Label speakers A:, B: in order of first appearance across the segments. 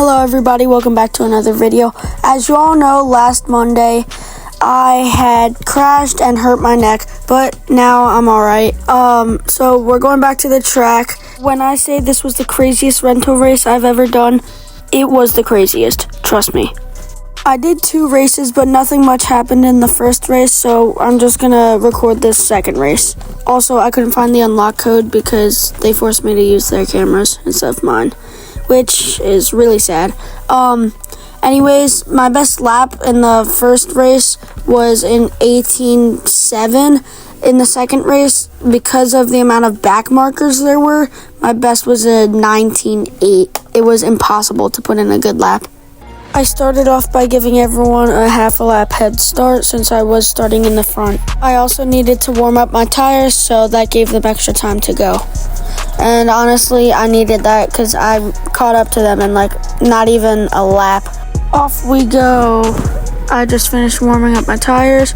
A: Hello everybody, welcome back to another video. As you all know, last Monday I had crashed and hurt my neck, but now I'm alright. So we're going back to the track. When I say this was the craziest rental race I've ever done, it was the craziest, trust me. I did 2 races, but nothing much happened in the first race, so I'm just gonna record this second race. Also, I couldn't find the unlock code because they forced me to use their cameras instead of mine, which is really sad. Anyways, my best lap in the first race was in 18.7. In the second race, because of the amount of back markers there were, my best was a 19.8. It was impossible to put in a good lap. I started off by giving everyone a half a lap head start since I was starting in the front. I also needed to warm up my tires, so that gave them extra time to go. And honestly, I needed that because I caught up to them in not even a lap. Off we go. I just finished warming up my tires,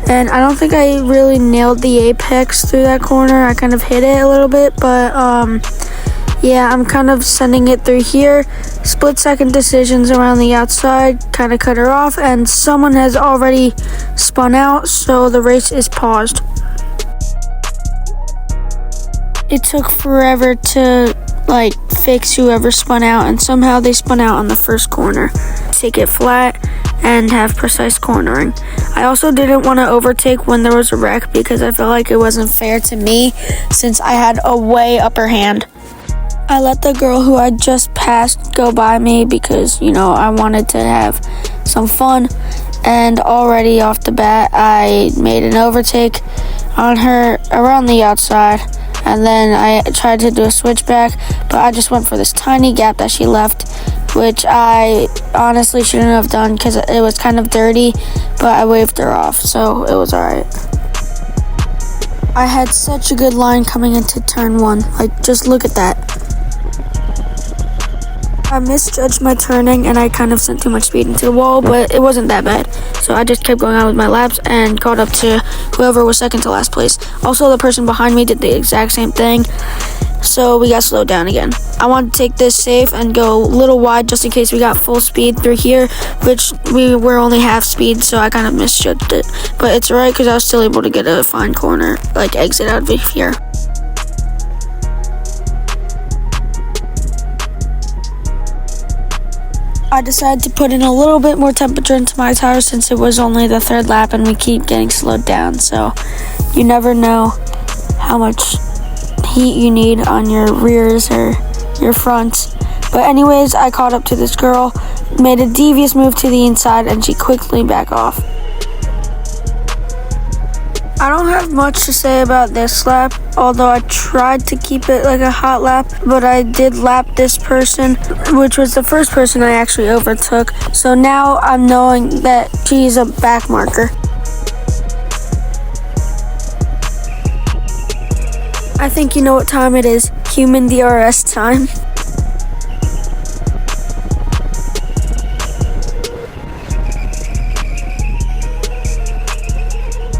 A: and I don't think I really nailed the apex through that corner. I kind of hit it a little bit, but yeah, I'm kind of sending it through here. Split-second decisions around the outside, kind of cut her off, and someone has already spun out, so the race is paused. It took forever to fix whoever spun out, and somehow they spun out on the first corner. Take it flat and have precise cornering. I also didn't want to overtake when there was a wreck because I felt like it wasn't fair to me since I had a way upper hand. I let the girl who I just passed go by me because, I wanted to have some fun, and already off the bat I made an overtake on her around the outside. And then I tried to do a switchback, but I just went for this tiny gap that she left, which I honestly shouldn't have done because it was kind of dirty, but I waved her off, so it was alright. I had such a good line coming into turn 1. Just look at that. I misjudged my turning and I kind of sent too much speed into the wall, but it wasn't that bad. So I just kept going on with my laps and caught up to whoever was second to last place. Also, the person behind me did the exact same thing, so we got slowed down again. I wanted to take this safe and go a little wide just in case we got full speed through here, which we were only half speed, so I kind of misjudged it. But it's alright because I was still able to get a fine corner, exit out of here. I decided to put in a little bit more temperature into my tires since it was only the 3rd lap and we keep getting slowed down, so you never know how much heat you need on your rears or your fronts. But anyways, I caught up to this girl, made a devious move to the inside, and she quickly backed off. I don't have much to say about this lap, although I tried to keep it like a hot lap, but I did lap this person, which was the first person I actually overtook. So now I'm knowing that she's a back marker. I think you know what time it is. Human DRS time.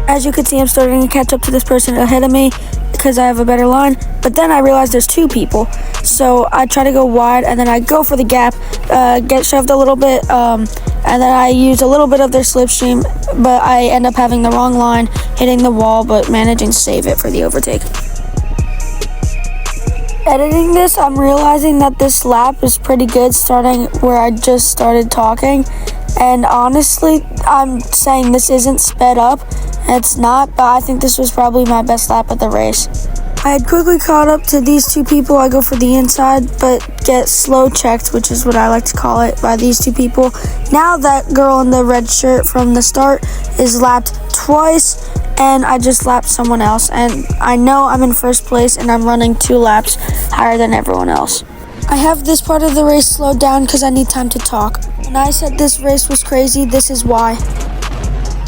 A: As you can see, I'm starting to catch up to this person ahead of me because I have a better line, but then I realized there's 2 people. So I try to go wide, and then I go for the gap, get shoved a little bit, and then I use a little bit of their slipstream, but I end up having the wrong line, hitting the wall, but managing to save it for the overtake. Editing this, I'm realizing that this lap is pretty good starting where I just started talking, and honestly, I'm saying this isn't sped up. It's not, but I think this was probably my best lap of the race. I had quickly caught up to these 2 people. I go for the inside, but get slow checked, which is what I like to call it, by these 2 people. Now that girl in the red shirt from the start is lapped twice, and I just lapped someone else. And I know I'm in first place, and I'm running 2 laps higher than everyone else. I have this part of the race slowed down because I need time to talk. When I said this race was crazy, this is why.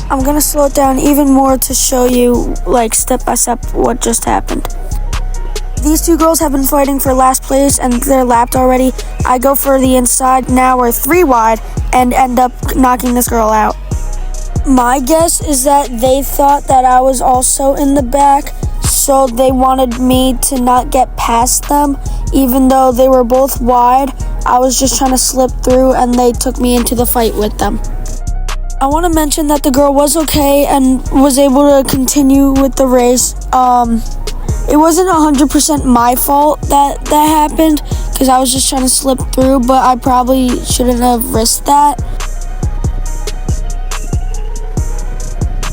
A: I'm gonna slow it down even more to show you, step by step, what just happened. These 2 girls have been fighting for last place and they're lapped already. I go for the inside, now we're 3 wide, and end up knocking this girl out. My guess is that they thought that I was also in the back, so they wanted me to not get past them, even though they were both wide. I was just trying to slip through and they took me into the fight with them. I want to mention that the girl was okay and was able to continue with the race. It wasn't 100% my fault that happened because I was just trying to slip through, but I probably shouldn't have risked that.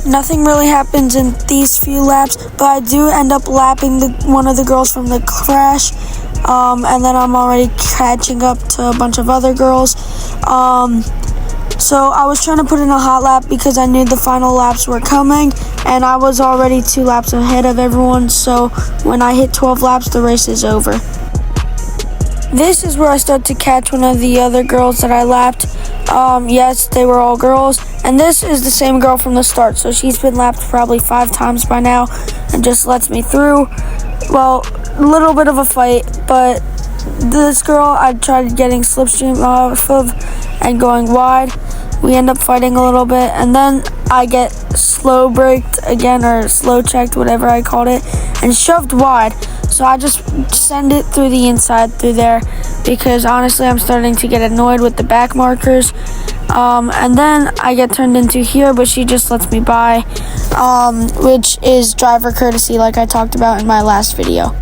A: Nothing really happens in these few laps, but I do end up lapping one of the girls from the crash, and then I'm already catching up to a bunch of other girls. So I was trying to put in a hot lap because I knew the final laps were coming, and I was already 2 laps ahead of everyone, so when I hit 12 laps, the race is over. This is where I start to catch one of the other girls that I lapped. Yes, they were all girls, and this is the same girl from the start, so she's been lapped probably 5 times by now and just lets me through. Well, a little bit of a fight, but this girl I tried getting slipstream off of and going wide. We end up fighting a little bit, and then I get slow braked again, or slow checked, whatever I called it, and shoved wide. So I just send it through the inside through there because honestly I'm starting to get annoyed with the back markers. And then I get turned into here, but she just lets me by, which is driver courtesy like I talked about in my last video.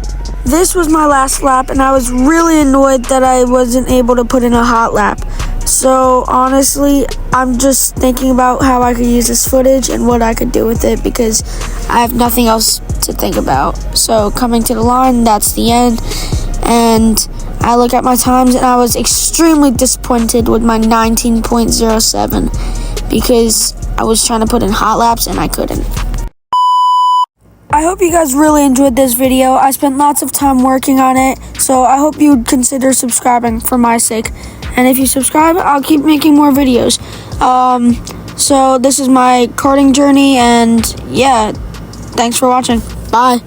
A: This was my last lap, and I was really annoyed that I wasn't able to put in a hot lap. So honestly, I'm just thinking about how I could use this footage and what I could do with it because I have nothing else to think about. So coming to the line, that's the end. And I look at my times and I was extremely disappointed with my 19.07 because I was trying to put in hot laps and I couldn't. I hope you guys really enjoyed this video. I spent lots of time working on it, so I hope you'd consider subscribing for my sake. And if you subscribe, I'll keep making more videos. So this is my karting journey, and yeah, thanks for watching. Bye.